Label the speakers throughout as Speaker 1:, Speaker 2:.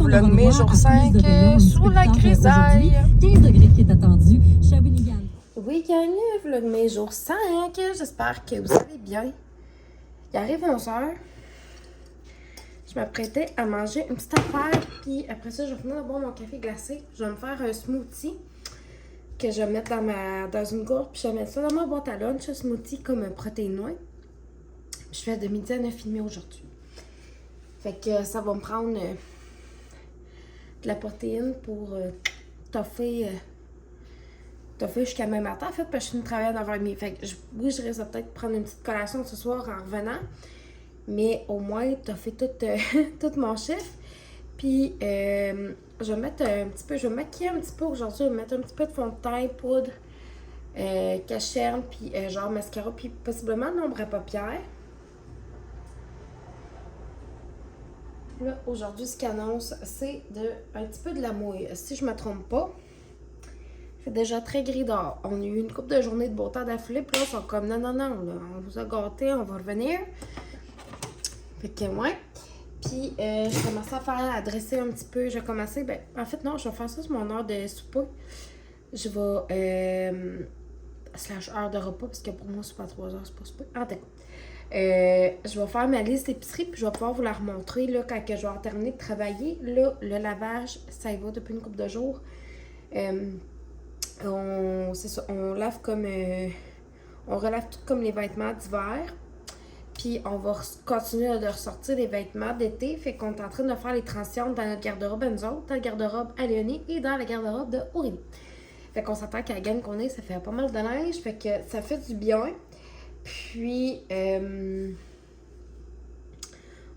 Speaker 1: Vlogmas jour 5 sous la grisaille.
Speaker 2: 15 degrés qui est attendu. Shawinigan.
Speaker 1: Oui, gang, Vlogmas jour 5. J'espère que vous allez bien. Il arrive 11h. Je m'apprêtais à manger une petite affaire. Puis après ça, je vais finir de boire mon café glacé. Je vais me faire un smoothie que je vais mettre dans une gourde. Puis je vais mettre ça dans ma boîte à lunch. Un smoothie comme un protéinoïde. Je fais de midi à 9h30 aujourd'hui. Fait que ça va me prendre de la protéine pour toffer jusqu'à même matin. En fait, parce que je suis venue travailler à 9h30. Fait que oui, je risque de peut-être prendre une petite collation ce soir en revenant. Mais au moins, toffer tout mon chiffre. Puis, je vais mettre un petit peu, je vais me maquiller un petit peu aujourd'hui. Je vais mettre un petit peu de fond de teint, poudre, cacherne, puis genre mascara, puis possiblement l'ombre à paupières. Là, aujourd'hui, ce qu'il annonce, c'est un petit peu de la mouille. Si je ne me trompe pas, c'est déjà très gris dehors. On a eu une couple de journées de beau temps d'affilée, puis là, ils sont comme non, là, on vous a gâtés, on va revenir. Fait que, ouais. Puis, je commençais à dresser un petit peu. Je vais commencer, en fait, non, je vais faire ça sur mon heure de souper. Je vais, slash heure de repas, parce que pour moi, c'est pas 3 heures, c'est pas souper. En tout cas. Je vais faire ma liste d'épicerie puis je vais pouvoir vous la remontrer là, quand je vais avoir terminé de travailler. Là, le lavage, ça y va depuis une couple de jours. C'est ça, on lave comme... on relave tout comme les vêtements d'hiver. Puis on va continuer de ressortir les vêtements d'été. Fait qu'on est en train de faire les transitions dans notre garde-robe à nous autres, dans la garde-robe à Léonie et dans la garde-robe de Aurélie. Fait qu'on s'entend qu'à la gamme qu'on est, ça fait pas mal de neige. Fait que ça fait du bien. Puis,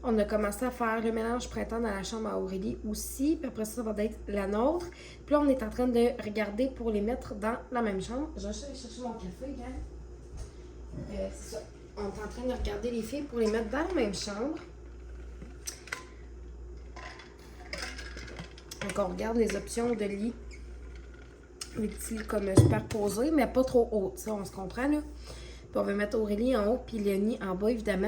Speaker 1: on a commencé à faire le mélange printemps dans la chambre à Aurélie aussi. Puis après ça va être la nôtre. Puis là, on est en train de regarder pour les mettre dans la même chambre. Je vais chercher mon café, gang. C'est ça. On est en train de regarder les filles pour les mettre dans la même chambre. Donc, on regarde les options de lit. Les petits lits comme superposés, mais pas trop hauts. Ça, on se comprend, là. Puis on va mettre Aurélie en haut, puis Léonie en bas, évidemment.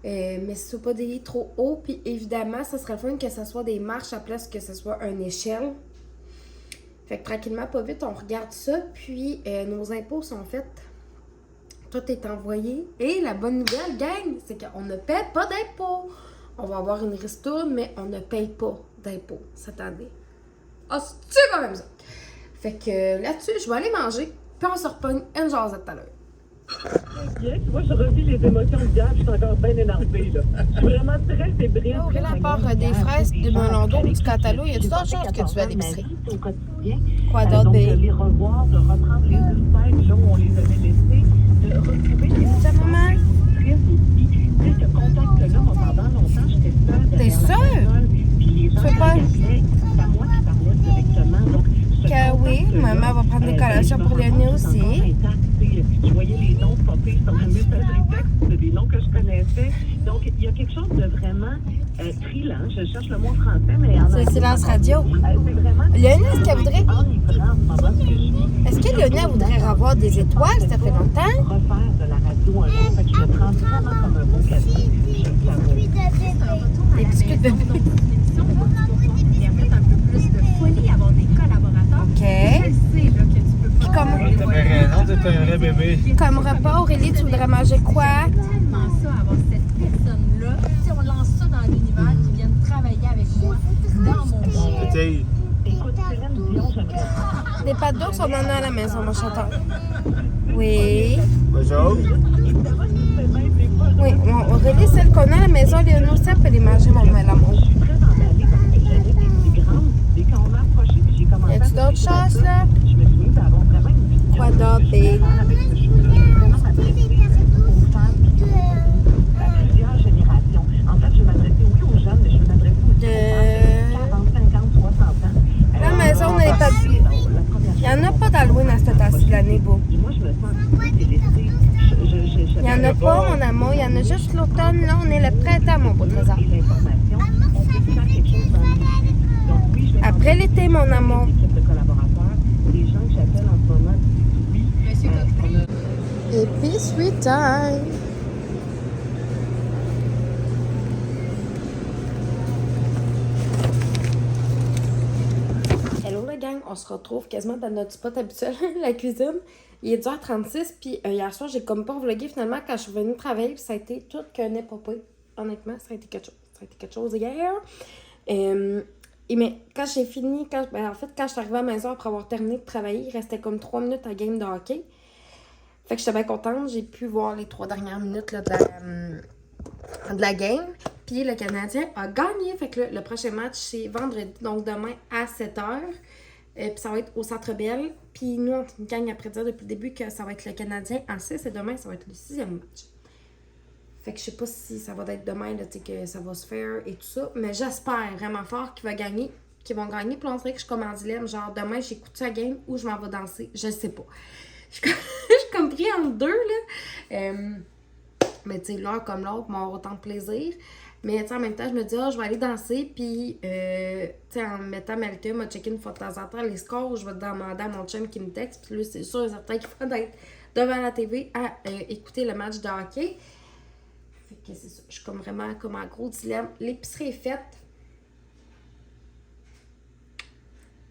Speaker 1: Mais ce ne pas des lits trop hauts. Puis évidemment, ça serait le fun que ce soit des marches à place que ce soit une échelle. Fait que tranquillement, pas vite, on regarde ça. Puis nos impôts sont faits. Tout est envoyé. Et la bonne nouvelle, gang, c'est qu'on ne paie pas d'impôts. On va avoir une ristourne, mais on ne paye pas d'impôts cette année. Ah, c'est quand même ça. Fait que là-dessus, je vais aller manger. Puis on se repogne une jasette tout à l'heure.
Speaker 3: Moi, je revis les émotions d'hier, je suis encore bien énervée, là. Je suis vraiment très fébrile.
Speaker 1: Après la part des fraises, du melon d'eau, du cantaloupe, y a d'autres choses que tu veux à l'épicerie? Quoi d'autre,
Speaker 3: de les revoir, de reprendre les insights là où on les avait laissés, de retrouver les
Speaker 1: maman?
Speaker 3: ce contact-là, moi, pendant longtemps, j'étais seule.
Speaker 1: T'es sûre?
Speaker 3: Puis les gens
Speaker 1: Tu veux pas?
Speaker 3: c'est à moi qui parlais directement. Donc,
Speaker 1: oui, maman va prendre des collations pour Léonie aussi.
Speaker 3: Je voyais les noms popper sur ma messagerie texte, des noms que je connaissais. Donc, il y a quelque chose de vraiment trillant. Je cherche le mot français, mais en
Speaker 1: C'est le silence radio.
Speaker 3: c'est vraiment...
Speaker 1: Léonie, est-ce qu'elle voudrait...
Speaker 3: enivrant pendant ce que je vis.
Speaker 1: Est-ce que Léonie, elle voudrait avoir des étoiles? Ça fait longtemps?
Speaker 3: Refaire de la radio un jour, fait que je le prends vraiment comme un beau cadeau. Je le savoure.
Speaker 1: Des biscuits de bébé.
Speaker 4: Et en fait, un peu plus de folie, avoir des collaborateurs.
Speaker 1: OK.
Speaker 4: Je sais là, que tu peux pas.
Speaker 1: Puis comme,
Speaker 5: T'avais raison, t'es un vrai bébé.
Speaker 1: comme repas, Aurélie, tu voudrais manger quoi?
Speaker 4: Tellement ça, avoir cette personne-là. Si on lance ça dans l'univers, qui viennent travailler avec moi dans mon monde.
Speaker 5: Petit.
Speaker 3: Écoute, Céline Dion, j'aimerais
Speaker 1: Des pâtes d'ours, on en a à la maison, mon chanteur. Oui.
Speaker 5: Bonjour.
Speaker 1: Oui, Aurélie, celle qu'on a à la maison, Léonie aussi, elle peut les manger, mon l'amour.
Speaker 3: Je suis très emballée parce que j'avais des petits grammes. Dès qu'on m'a approché, puis j'ai commencé
Speaker 1: Y a-tu d'autres choses, là?
Speaker 3: Je me suis mis à avoir vraiment une vision.
Speaker 1: Quoi d'autre, babe?
Speaker 3: Avec ce show-là, vraiment m'adresser aux femmes à plusieurs générations. En fait, je vais m'adresser, oui, aux jeunes, mais je vais m'adresser aussi aux femmes de 40, 50, 60 ans.
Speaker 1: La maison, on a les pâtes. Il n'y en a pas d'Halloween à cette temps-ci de l'année, beau.
Speaker 3: Moi, je me sens un petit peu délaissée.
Speaker 1: Il n'y en a pas, mon amour. Il y en a juste l'automne. Là, on est le printemps, mon beau trésor. Après l'été, mon amour.
Speaker 3: De collaborateurs, les gens que j'appelle en ce moment, oui.
Speaker 1: Épicerie time. on se retrouve quasiment dans notre spot habituel, la cuisine. Il est 10h36, puis hier soir, j'ai comme pas vlogué finalement quand je suis revenue travailler, puis ça a été tout qu'un épopée. Honnêtement, ça a été quelque chose. Ça a été quelque chose hier. Mais quand j'ai fini, quand je suis arrivée à la maison après avoir terminé de travailler, il restait comme 3 minutes à game de hockey. Fait que j'étais bien contente, j'ai pu voir les 3 dernières minutes là, de la game. Puis le Canadien a gagné. Fait que le prochain match, c'est vendredi, donc demain à 7h. Puis ça va être au Centre Bell. Puis nous, on gagne après dire depuis le début que ça va être le Canadien en 6 et demain, ça va être le 6e match. Fait que je sais pas si ça va être demain là, que ça va se faire et tout ça. Mais j'espère vraiment fort qu'ils vont gagner. Puis on dirait que je suis comme en dilemme. Genre demain, j'écoute la game ou je m'en vais danser. Je sais pas. Je suis comme pris entre deux là. Mais tu sais, l'un comme l'autre m'ont autant de plaisir. Mais en même temps, je me dis, je vais aller danser. Puis, en mettant Malcolm à checker une fois de temps en temps les scores, je vais demander à mon chum qui me texte. Puis là, c'est sûr et certain qu'il faut être devant la TV à écouter le match de hockey. Fait que c'est ça. Je suis comme vraiment comme en gros dilemme. L'épicerie est faite.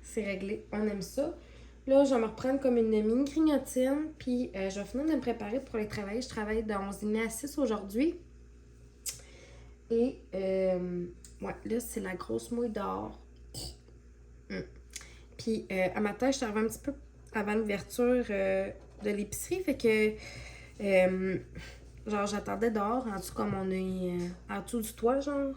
Speaker 1: C'est réglé. On aime ça. Là, je vais me reprendre comme une mini grignotine. Puis, je vais finir de me préparer pour aller travailler. Je travaille de 11h30 à 6 aujourd'hui. Et, ouais, là, c'est la grosse mouille dehors. Puis, à matin, je suis arrivée un petit peu avant l'ouverture de l'épicerie. Fait que, genre, j'attendais dehors, en dessous comme on est en dessous du toit, genre.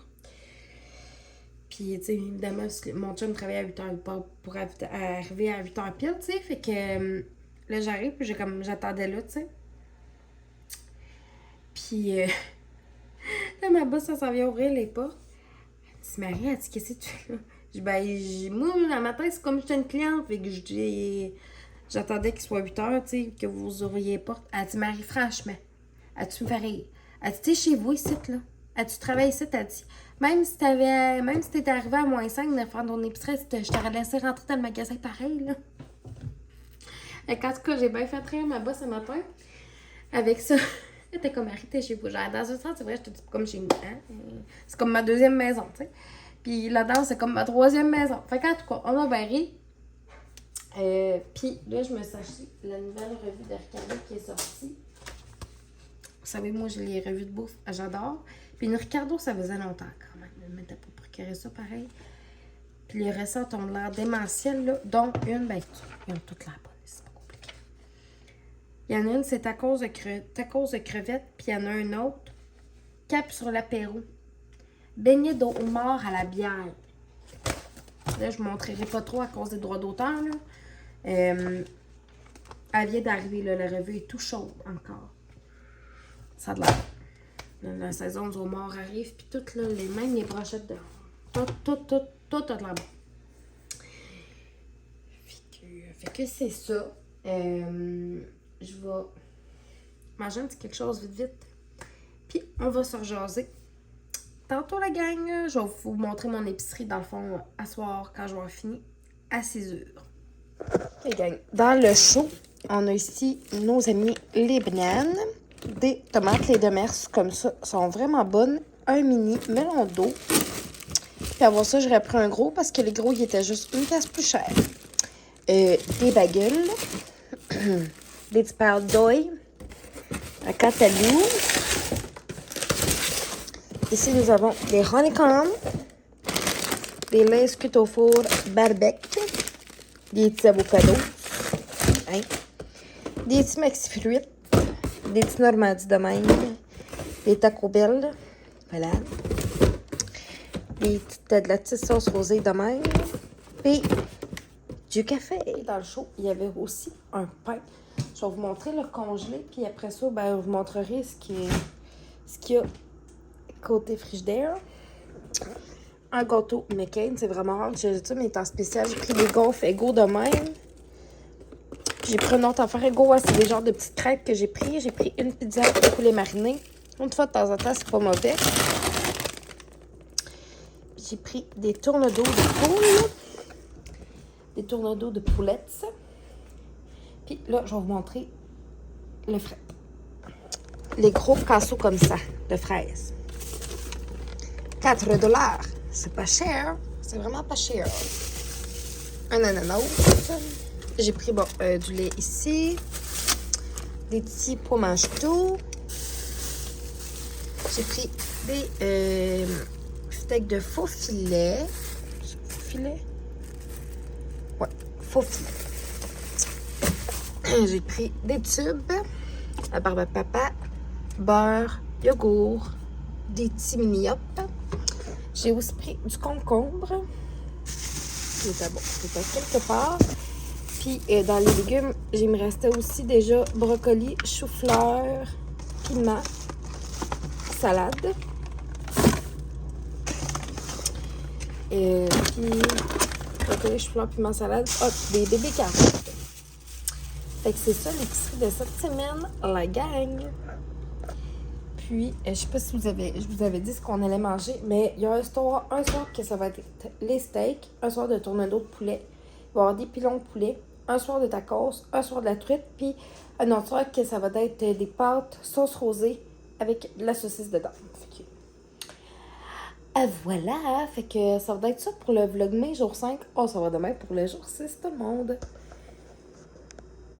Speaker 1: Puis, tu sais, évidemment, mon chum travaillait à 8h pour arriver à 8h pile, tu sais. Fait que, là, j'arrive, puis j'attendais là, tu sais. Puis, là, ma boss, ça s'en vient ouvrir les portes. Elle me dit, Marie, elle dit, qu'est-ce que tu fais là? Je dis, moi, le matin, c'est comme j'étais une cliente. Fait que j'attendais qu'il soit 8h, tu sais, que vous ouvriez les portes. Elle dit, Marie, franchement, as-tu me fait rire? Elle dit, tu sais, chez vous, ici, là. As-tu travaillé ici? Elle dit, même si t'étais arrivé à -5 de faire ton épicerie, je t'aurais laissé rentrer dans le magasin pareil, là. Et en tout cas, j'ai bien fait rire ma boss ce matin. Avec ça. T'es comme arrêté chez vous. Genre, dans un sens, c'est vrai, je te dis comme chez nous. Hein? C'est comme ma 2e maison, tu sais. Puis là-dedans, c'est comme ma 3e maison. Fait qu'en tout cas, on a bien ri. Puis là, je me suis acheté la nouvelle revue de Ricardo qui est sortie. Vous savez, moi, j'ai les revues de bouffe, j'adore. Puis une Ricardo, ça faisait longtemps quand même. Je ne m'étais pas procuré ça pareil. Puis les recettes ont l'air démentielles, là. Dont une, ben, ils ont toutes l'air bonnes. C'est pas compliqué. Il y en a une, c'est tacos de crevettes. Puis il y en a un autre, cap sur l'apéro. Beignet d'eau mort à la bière. Là, je ne montrerai pas trop à cause des droits d'auteur, là. Elle vient d'arriver, là. La revue est tout chaude encore. Ça a de l'air. La saison du homard arrive, puis toutes, là, même les brochettes de... Tout a de l'air bon. Fait que c'est ça. Je vais manger un petit quelque chose vite. Puis, on va se rejaser. Tantôt, la gang, je vais vous montrer mon épicerie, dans le fond, à soir, quand je vais avoir fini, à 6h. OK, gang. Dans le show, on a ici nos amis les bananes. Des tomates, les demers, comme ça, sont vraiment bonnes. Un mini melon d'eau. Puis avant ça, j'aurais pris un gros parce que les gros, ils étaient juste une pièce plus cher. Des bagels. Des petits paires d'oeil. Un cantalou. Ici, nous avons des honeycombs. Des lays cuites au four barbecue. Des petits avocados. Hein? Des petits maxi fruits. Des petits Normandie de même. Des Taco Bell. Voilà. De la petite sauce rosée de même. Puis du café. Dans le show, il y avait aussi un pain. Je vais vous montrer le congelé. Puis après ça, ben, je vous montrerai ce qu'il y a côté frigidaire. Un gâteau McCain. C'est vraiment rare que j'ai ça, mais il est en spécial. J'ai pris des gaufres égaux de même. J'ai pris une autre affaire égaux. C'est des genres de petites crêpes que j'ai pris. J'ai pris une pizza de poulet mariné. Une fois de temps en temps, c'est pas mauvais. J'ai pris des tournedos de poule. Des tournedos de poulettes. Puis là, je vais vous montrer le frais. Les gros casseaux comme ça, de fraises. 4 $. C'est pas cher. C'est vraiment pas cher. un ananas. J'ai pris bon, du lait ici. Des petits pois mange-tout. J'ai pris des steaks de faux filet. Faux filet? Ouais, faux filet. J'ai pris des tubes. La barbe à papa. Beurre, yogourt, des petits mini-hop. J'ai aussi pris du concombre. C'était bon, c'était quelque part. Puis dans les légumes, il me restait aussi déjà brocoli, chou-fleur, piment, salade. Et puis brocoli, chou-fleur, piment, salade. Ah, des bébés carottes. Fait que c'est ça l'épicerie de cette semaine, la gang. Puis, je sais pas si je vous avais dit ce qu'on allait manger, mais il y a un soir que ça va être les steaks, un soir de tourneau de poulet, il va y avoir des pilons de poulet, un soir de tacos, un soir de la truite, puis un autre soir que ça va être des pâtes sauce rosée avec de la saucisse dedans. Fait que, voilà, fait que ça va être ça pour le vlogmas jour 5. Oh, ça va demain pour le jour 6, tout le monde.